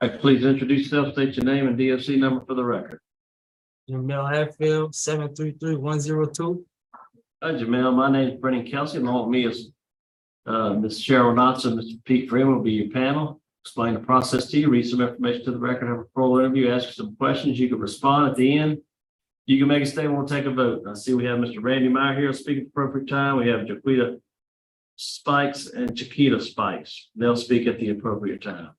Please introduce yourself, state your name and DOC number for the record. Jimyl Hatfield 733-102. Hi, Jimyl. My name is Brennan Kelsey. Along with me is Ms. Cheryl Knotts and Mr. Pete Freeman will be your panel. Explain the process to you, read some information to the record, have a parole interview, ask you some questions. You can respond at the end. You can make a statement, we'll take a vote. I see we have Mr. Randy Meyer here, speak at the appropriate time. We have Jaquita Spikes and Chiquita Spikes. They'll speak at the appropriate time.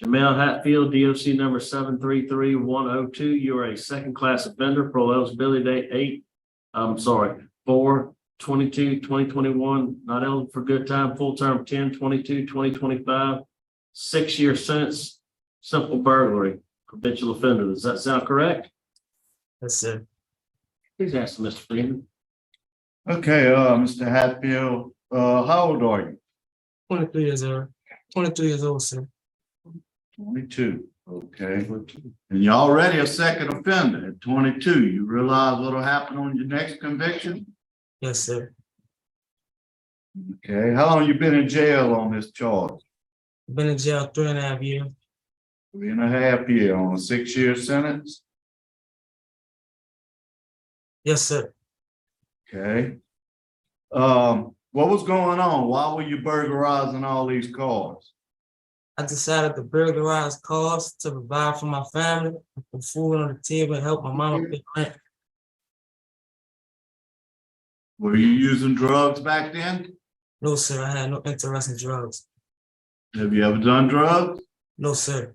Jimyl Hatfield, DOC number 733-102. You are a second-class offender. Parole eligibility date 4/22/2021. Not eligible for good time. Full term 10/22/2025. 6-year sentence. Simple burglary. Habitual offender. Does that sound correct? Yes, sir. Please ask Mr. Freeman. Okay, Mr. Hatfield, how old are you? 23 years old. 23 years old, sir. 22. Okay. And you're already a second offender at 22. You realize what'll happen on your next conviction? Yes, sir. Okay. How long you been in jail on this charge? Been in jail 3.5 years. 3.5 years on a 6-year sentence? Yes, sir. Okay. What was going on? Why were you burglarizing all these cars? I decided to burglarize cars to provide for my family, put food on the table, and help my mama pay rent. Were you using drugs back then? No, sir. I had no interest in drugs. Have you ever done drugs? No, sir.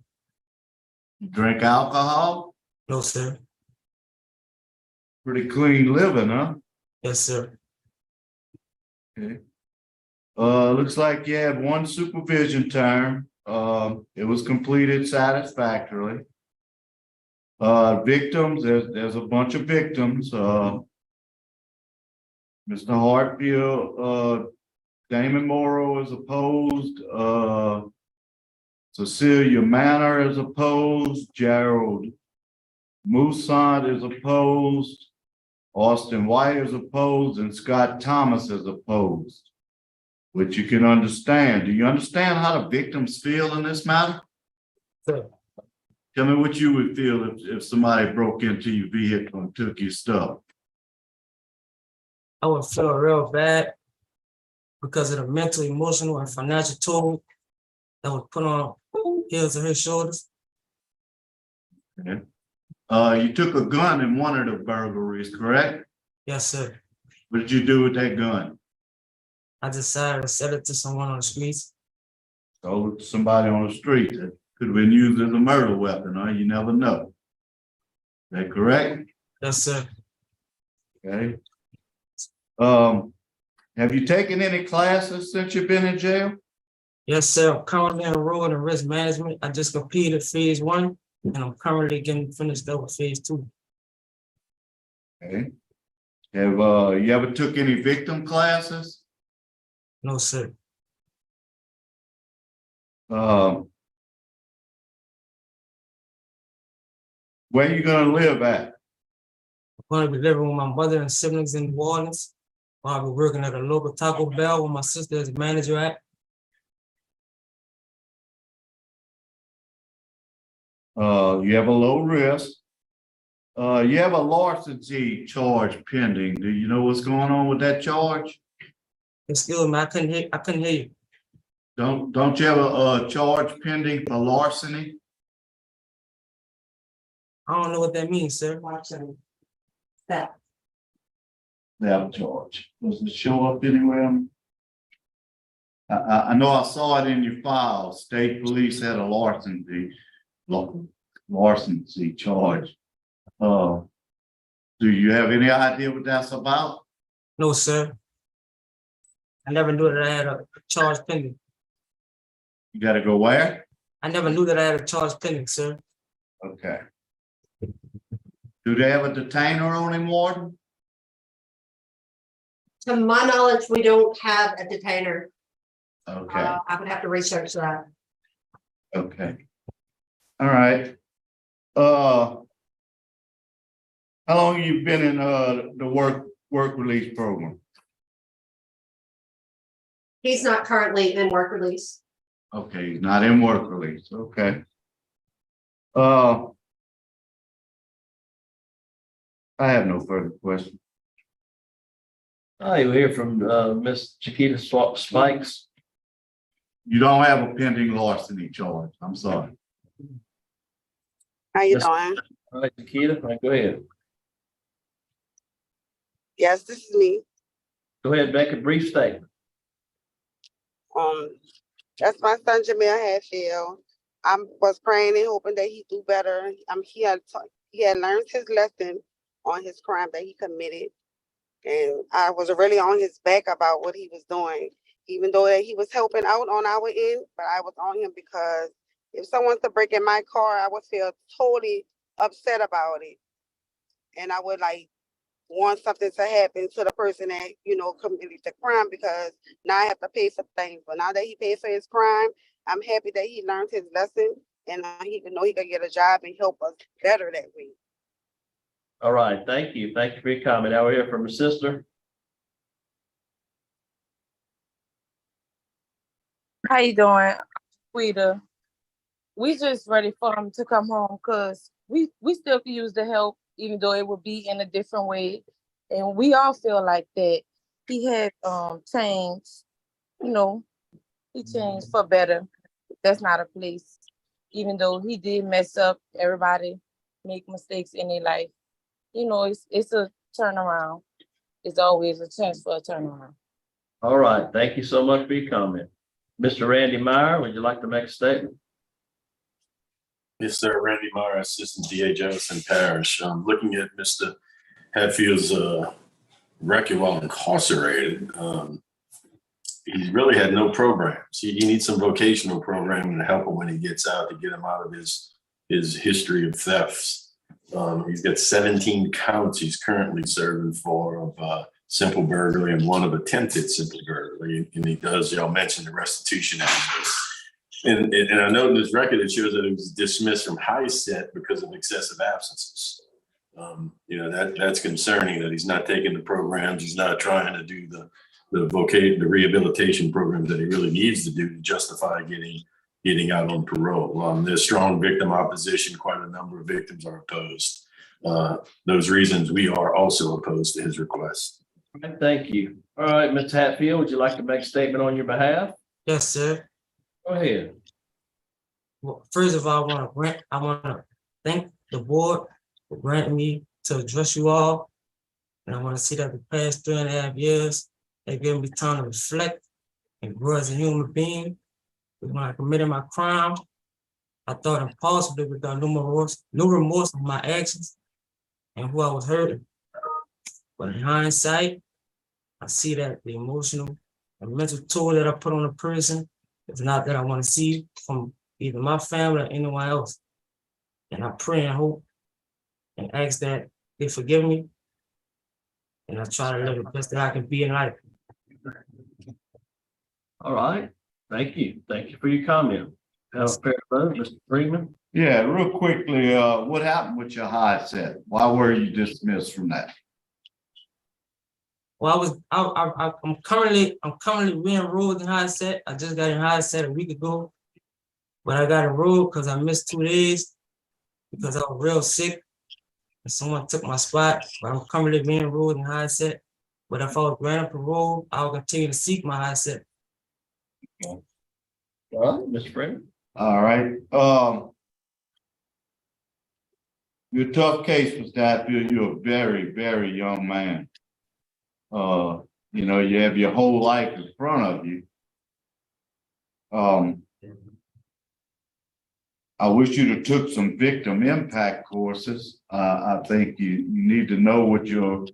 You drink alcohol? No, sir. Pretty clean living, huh? Yes, sir. Okay. Looks like you had one supervision term. It was completed satisfactorily. Victims, there's a bunch of victims. Mr. Hartfield, Damon Morrow is opposed. Cecilia Manor is opposed. Gerald Mousson is opposed. Austin White is opposed, and Scott Thomas is opposed, which you can understand. Do you understand how the victims feel in this matter? Sir. Tell me what you would feel if somebody broke into your vehicle and took your stuff. I would feel real bad because of the mental, emotional, and financial toll that was put on his or her shoulders. Okay. You took a gun in one of the burglaries, correct? Yes, sir. What did you do with that gun? I decided to sell it to someone on the streets. Sold it to somebody on the street that could have been used as a murder weapon, huh? You never know. Is that correct? Yes, sir. Okay. Have you taken any classes since you've been in jail? Yes, sir. I'm currently enrolled in risk management. I just completed phase 1, and I'm currently getting finished up with phase 2. Okay. Have you ever took any victim classes? No, sir. Where are you gonna live at? I'm going to be living with my mother and siblings in New Orleans. I'll be working at a local Taco Bell with my sister as a manager at. You have a low risk. You have a larceny charge pending. Do you know what's going on with that charge? Excuse me, I couldn't hear you. Don't you have a charge pending for larceny? I don't know what that means, sir. That charge. Does it show up anywhere? I know I saw it in your file. State police had a larceny charge. Do you have any idea what that's about? No, sir. I never knew that I had a charge pending. You gotta go where? I never knew that I had a charge pending, sir. Okay. Do they have a detainer on him, Warden? To my knowledge, we don't have a detainer. Okay, I would have to research that. okay. All right. How long have you been in the work release program? He's not currently in work release. Okay, he's not in work release, okay. I have no further questions. You'll hear from Miss Chiquita Spikes. You don't have a pending larceny charge, I'm sorry. How you Yes. doing? All right, Chiquita, all right, go ahead. Yes, this is me. Go ahead, make a brief statement. Um, that's my son Jimyl Hatfield. I was praying and hoping that he do better. He had learned his lesson on his crime that he committed, and I was really on his back about what he was doing, even though that he was helping out on our end. But I was on him because if someone's to break in my car, I would feel totally upset about it, and I would like want something to happen to the person that, committed the crime, because now I have to pay for things. But now that he paid for his crime, I'm happy that he learned his lesson, and he can know he can get a job and help us better that way. All right, thank you. Thank you for your comment. Now we'll hear from your sister. How you doing, Rita? We just ready for him to come home because we still could use the help, even though it would be in a different way. And we all feel like that he had changed, he changed for better. That's not a place. Even though he did mess up, everybody make mistakes in their life. It's a turnaround. It's always a chance for a turnaround. All right, thank you so much for your comment. Mr. Randy Meyer, would you like to make a statement? Yes, sir. Randy Meyer, Assistant DA Jefferson Parish. Looking at Mr. Hatfield's record while incarcerated, he really had no programs. He needs some vocational programming to help him when he gets out, to get him out of his history of thefts. He's got 17 counts he's currently serving for of simple burglary and one of attempted simple burglary. And he does, y'all mentioned the restitution act. And I know in this record, it shows that it was dismissed from high set because of excessive absences. That's concerning that he's not taking the programs. He's not trying to do the rehabilitation programs that he really needs to do to justify getting out on parole. There's strong victim opposition. Quite a number of victims are opposed. Those reasons we are also opposed to his request. All right, thank you. All right, Ms. Hatfield, would you like to make a statement on your behalf? Yes, sir. Go ahead. Well, first of all, I want to thank the board for granting me to address you all. And I want to see that the past 3.5 years, they've given me time to reflect and grow as a human being. When I committed my crime, I thought impulsively without no remorse for my actions and who I was hurting. But in hindsight, I see that the emotional and mental toll that I put on a person is not that I want to see from either my family or anyone else. And I pray and hope and ask that they forgive me. And I try to live the best that I can be in life. All right, thank you. Thank you for your comment. Have a fair vote, Mr. Freeman. Yeah, real quickly, what happened with your high set? Why were you dismissed from that? Well, I'm currently re-enrolled in high set. I just got in high set a week ago, but I got enrolled because I missed 2 days because I was real sick and someone took my spot. But I'm currently re-enrolled in high set. But if I was granted parole, I will continue to seek my high set. All right, Mr. Freeman. All right. You're a tough case, Mr. Hatfield. You're a very, very young man. You have your whole life in front of you. I wish you'd have took some victim impact courses. I think you need to know what your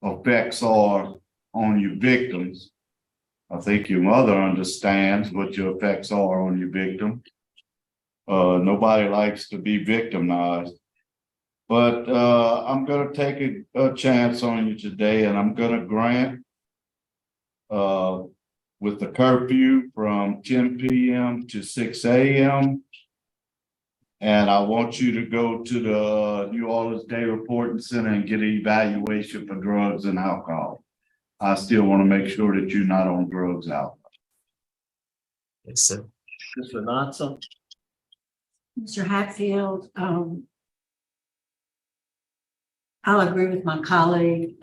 effects are on your victims. I think your mother understands what your effects are on your victim. Nobody likes to be victimized. But I'm going to take a chance on you today, and I'm going to grant with the curfew from 10 p.m. to 6 a.m. And I want you to go to the New Orleans Day Reporting Center and get an evaluation for drugs and alcohol. I still want to make sure that you're not on drugs out. Yes, sir. Mr. Knotson. Mr. Hatfield, I'll agree with my colleague,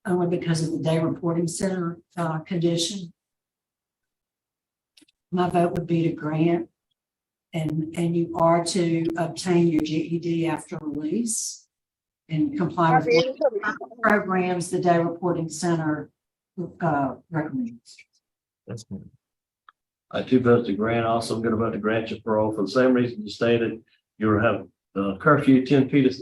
only because of the day reporting center, condition. My vote would be to grant, and you are to obtain your GED after release and comply with what programs the day reporting center, recommends. That's me. I two votes to grant. Also, I'm going to vote to grant you parole for the same reason you stated. You'll have curfew 10 feet of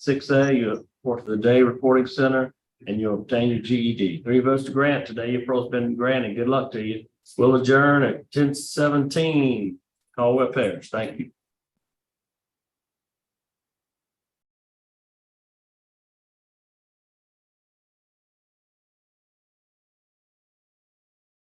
6A. You report to the day reporting center, and you'll obtain your GED. 3 votes to grant. Today, your parole's been granted. Good luck to you. We'll adjourn at 10:17. Caldwell Parish. Thank you.